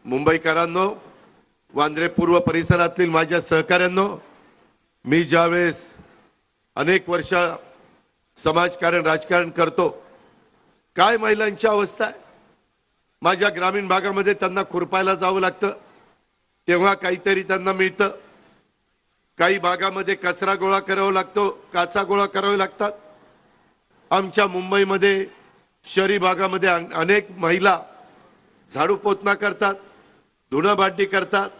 मुंबईकरांनो, वांद्रे पूर्व परिसरातील माझ्या सहकाऱ्यांनो, मी ज्यावेळेस अनेक वर्ष समाजकारण राजकारण करतो, काय महिलांची अवस्था आहे। माझ्या ग्रामीण भागामध्ये त्यांना खुरपायला जावं लागतं, तेव्हा काहीतरी त्यांना मिळतं। काही भागामध्ये कचरा गोळा करावा लागतो, काचा गोळा करावे लागतात। आमच्या मुंबईमध्ये शहरी भागामध्ये अनेक महिला झाडू पोछा करतात, धुणं भांडी करतात।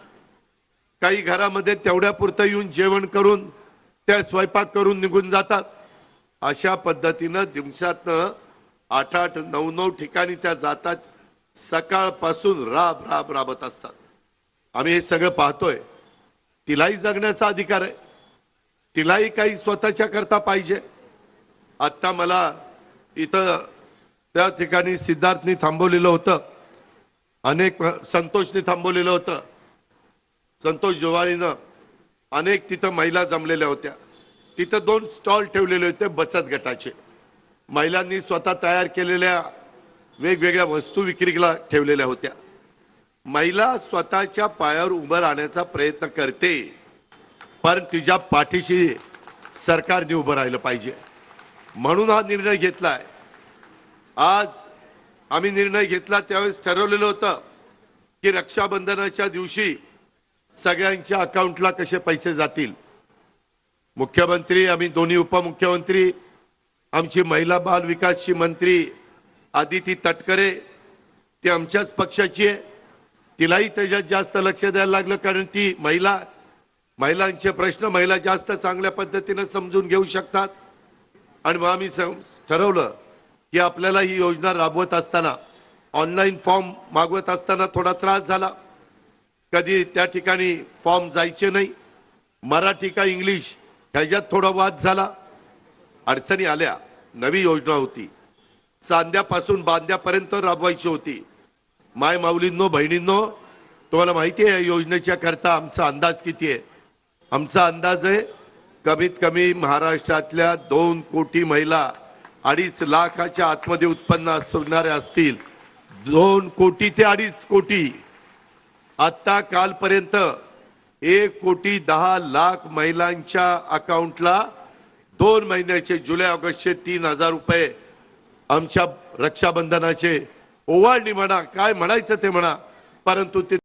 काही घरामध्ये तेवढ्यापुरतं येऊन जेवण करून त्या स्वयंपाक करून निघून जातात। अशा पद्धतीने दिवसातनं 8-8, 9-9 ठिकाणी त्या जातात, सकाळपासून राबत असतात। आम्ही हे सगळं पाहतोय। तिलाही जगण्याचा अधिकार आहे, तिलाही काही स्वतःच्या करता पाहिजे। आता मला इथं त्या ठिकाणी सिद्धार्थनी थांबवलेलं होतं, अनेक संतोषनी थांबवलेलं होतं, संतोष जोवाळीनं अनेक तिथं महिला जमलेल्या होत्या। तिथं 2 स्टॉल ठेवलेले होते बचत गटाचे। महिलांनी स्वतः तयार केलेल्या वेगवेगळ्या वस्तू विक्रीला ठेवलेल्या होत्या। महिला स्वतःच्या पायावर उभं राहण्याचा प्रयत्न करते, पण तिच्या पाठीशी सरकारने उभं राहिलं पाहिजे, म्हणून हा निर्णय घेतलाय। आज आम्ही निर्णय घेतला त्यावेळेस ठरवलेलं होतं की रक्षाबंधनाच्या दिवशी सगळ्यांच्या अकाउंटला कसे पैसे जातील। मुख्यमंत्री, आम्ही दोन्ही उपमुख्यमंत्री, आमची महिला बाल विकासची मंत्री आदिती तटकरे, ती आमच्याच पक्षाची आहे, तिलाही त्याच्यात जास्त लक्ष द्यायला लागलं, कारण ती महिलांचे प्रश्न महिला जास्त चांगल्या पद्धतीने समजून घेऊ शकतात। आणि मग आम्ही ठरवलं की आपल्याला ही योजना राबवत असताना ऑनलाईन फॉर्म मागवत असताना थोडा त्रास झाला, कधी त्या ठिकाणी फॉर्म जायचे नाही, मराठी का इंग्लिश ह्याच्यात थोडा वाद झाला, अडचणी आल्या। नवी योजना होती, चांद्यापासून बांद्यापर्यंत राबवायची होती। माय माऊलींनो, बहिणींनो, तुम्हाला माहिती आहे या योजनेच्या करता आमचा अंदाज किती आहे? आमचा अंदाज आहे कमीत कमी महाराष्ट्रातल्या 2 कोटी महिला 2.5 लाखाच्या आतमध्ये उत्पन्न असणारे असतील, 2 कोटी ते 2.5 कोटी। आता कालपर्यंत 1,10,00,000 महिलांच्या अकाउंटला 2 महिन्याचे जुलै ऑगस्टचे 3,000 रुपये आमच्या रक्षाबंधनाचे ओवाळणी म्हणा, काय म्हणायचं ते म्हणा, परंतु ते